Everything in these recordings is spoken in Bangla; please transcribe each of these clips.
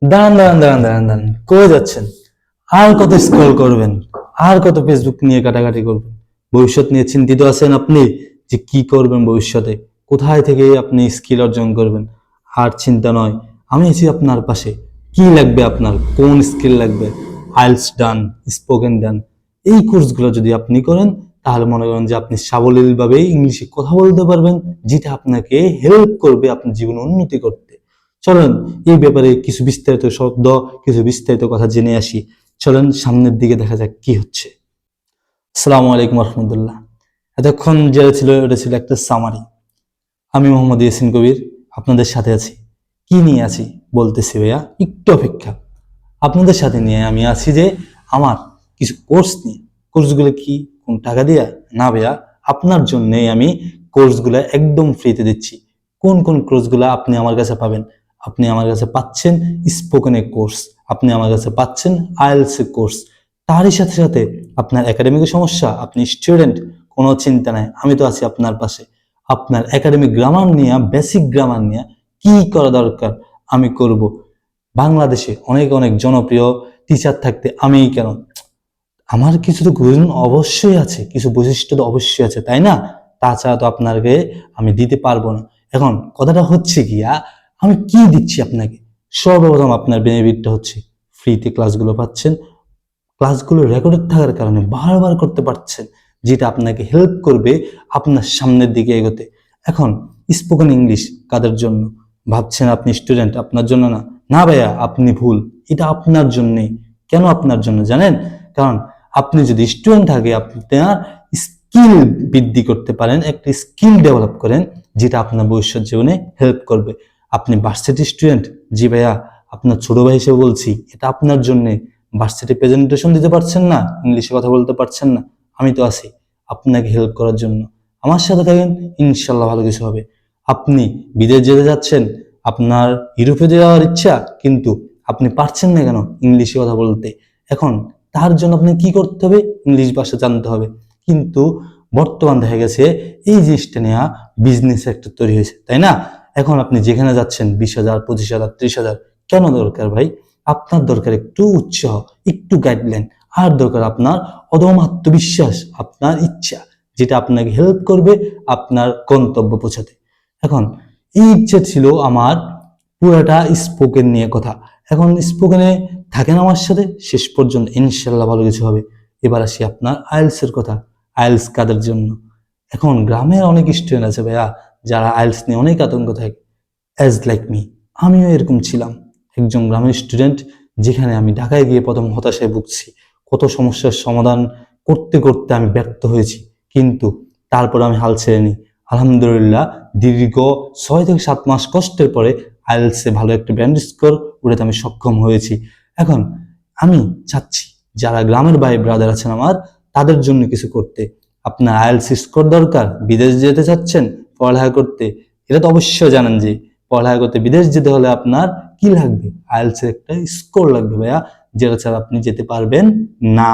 দাঁড়ান দাঁড়ান দাঁড়ান দাঁড়ান দাঁড়ান, কই যাচ্ছেন? আর কত স্ক্রল করবেন? আর কত ফেসবুক নিয়ে কাটাকাটি করবেন? ভবিষ্যৎ নিয়ে চিন্তিত আছেন আপনি, যে কি করবেন ভবিষ্যতে, কোথায় থেকে আপনি স্কিল অর্জন করবেন? আর চিন্তা নয়, আমি আছি আপনার পাশে। কি লাগবে আপনার? কোন স্কিল লাগবে? আইএলটিএস ডান, স্পোকেন ডান, এই কোর্সগুলো যদি আপনি করেন, তাহলে মনে করেন যে আপনি সাবলীলভাবে ইংলিশে কথা বলতে পারবেন, যেটা আপনাকে হেল্প করবে আপনার জীবনে উন্নতি করতে। চলেন এই ব্যাপারে কিছু বিস্তারিত শব্দ, কিছু বিস্তারিত কথা জেনে আসি। চলেন সামনের দিকে দেখা যাক কি হচ্ছে। আসসালামু আলাইকুম রহমতুল্লাহ। এতক্ষণ যেটা ছিল ওটা ছিল একটা সামারি। আমি মোহাম্মদ ইয়াসিন কবির আপনাদের সাথে আছি। কি নিয়ে আছি বলতেছি ভাইয়া, একটু অপেক্ষা। আপনাদের সাথে নিয়ে আমি আছি যে আমার কিছু কোর্স নিয়ে। কোর্সগুলো কি কোন টাকা দিয়া? না ভাইয়া, আপনার জন্যই আমি কোর্সগুলো একদম ফ্রিতে দিচ্ছি। কোন কোন কোর্সগুলো আপনি আমার কাছে পাবেন? আপনি আমার কাছে পাচ্ছেন স্পোকেনের কোর্স, আপনি আমার কাছে পাচ্ছেন আইএলটিএস এর কোর্স। তারই সাথে সাথে আপনার একাডেমিক সমস্যা, আপনি স্টুডেন্ট, কোনো চিন্তা নাই, আমি তো আছি আপনার পাশে। আপনার একাডেমিক গ্রামার নিয়ে, বেসিক গ্রামার নিয়ে কি করা দরকার আমি করব। বাংলাদেশে অনেক অনেক জনপ্রিয় টিচার থাকতে আমি কেন? আমার কিছু তো গুণ অবশ্যই আছে, কিছু বৈশিষ্ট্য তো অবশ্যই আছে, তাই না? তাছাড়া তো আপনাকে আমি দিতে পারবো না। এখন কথাটা হচ্ছে গিয়া, আমি কি দিচ্ছি আপনাকে? সর্বপ্রথম আপনার বেনিফিটটা হচ্ছে ফ্রিতে ক্লাসগুলো পাচ্ছেন। ক্লাসগুলো রেকর্ডেড থাকার কারণে বারবার করতে পারছেন, যেটা আপনাকে হেল্প করবে আপনার সামনের দিকে এগোতে। এখন স্পোকেন ইংলিশ কাদের জন্য? ভাবছেন আপনি স্টুডেন্ট, আপনার জন্য না। না ভাইয়া, আপনি ভুল। এটা আপনার জন্যই। কেন আপনার জন্য জানেন? কারণ আপনি যদি স্টুডেন্ট থাকে, আপনার স্কিল বৃদ্ধি করতে পারেন, একটা স্কিল ডেভেলপ করেন, যেটা আপনার ভবিষ্যৎ জীবনে হেল্প করবে। আপনি ভার্সিটি স্টুডেন্ট, জি ভাইয়া, আপনার ছোট ভাই হিসেবে বলছি, এটা আপনার জন্যে। ভার্সিটি প্রেজেন্টেশন দিতে পারছেন না, ইংলিশে কথা বলতে পারছেন না, আমি তো আছি আপনাকে হেল্প করার জন্য। আমার সাথে থাকেন, ইনশাল্লাহ ভালো কিছু হবে। আপনি বিদেশ যেতে যাচ্ছেন, আপনার ইউরোপে যাওয়ার ইচ্ছা, কিন্তু আপনি পারছেন না কেন ইংলিশে কথা বলতে? এখন তার জন্য আপনি কি করতে হবে? ইংলিশ ভাষা জানতে হবে। কিন্তু বর্তমান দেখা গেছে এই জিনিসটা নিয়ে বিজনেস একটা তৈরি হয়েছে, তাই না? এখন আপনি যেখানে যাচ্ছেন 20,000, 25,000, 30,000 কেন দরকার ভাই? আপনার দরকার একটু উৎসাহ, একটু গাইডলাইন, আর দরকার আপনার অদম্য আত্মবিশ্বাস, আপনার ইচ্ছা, যেটা আপনাকে হেল্প করবে আপনার গন্তব্য পৌঁছাতে। এখন এই ইচ্ছা ছিল আমার পুরাটা স্পোকেন নিয়ে কথা। এখন স্পোকেনে থাকেন আমার সাথে শেষ পর্যন্ত, ইনশাল্লাহ ভালো কিছু হবে। এবার আসি আপনার আইএলটিএস এর কথা। আইএলটিএস কাদের জন্য? এখন গ্রামের অনেক স্টুডেন্ট আছে ভাইয়া, যারা আইএলটিএস নিয়ে অনেক আতঙ্ক থাকে। অ্যাজ লাইক মি, আমিও এরকম ছিলাম, একজন গ্রামের স্টুডেন্ট, যেখানে আমি ঢাকায় গিয়ে প্রথম হতাশায় ভুগছি। কত সমস্যার সমাধান করতে করতে আমি ব্যর্থ হয়েছি, কিন্তু তারপর আমি হাল ছেড়েনি। আলহামদুলিল্লাহ, দীর্ঘ 6 থেকে 7 মাস কষ্টের পরে আইএলটিএস এ ভালো একটা ব্যান্ড স্কোর উঠাতে আমি সক্ষম হয়েছি। এখন আমি চাচ্ছি যারা গ্রামের ভাই ব্রাদার আছেন আমার, তাদের জন্য কিছু করতে। আপনার আইএলটিএস স্কোর দরকার, বিদেশ যেতে চাচ্ছেন পড়ালেখা করতে, এটা তো অবশ্যই জানেন যে পড়ালেখা করতে বিদেশ যেতে হলে আপনার কি লাগবে? আইএলটিএস এর একটা স্কোর লাগবে ভাইয়া, যেটা ছাড়া আপনি যেতে পারবেন না।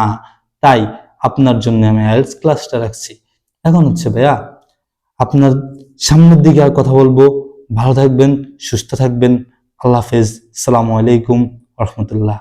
তাই আপনার জন্য আমি আইএলটিএস ক্লাসটা রাখছি। এখন হচ্ছে ভাইয়া, আপনার সামনের দিকে আর কথা বলবো। ভালো থাকবেন, সুস্থ থাকবেন। আল্লাহ হাফেজ, সালামু আলাইকুম রহমতুল্লাহ।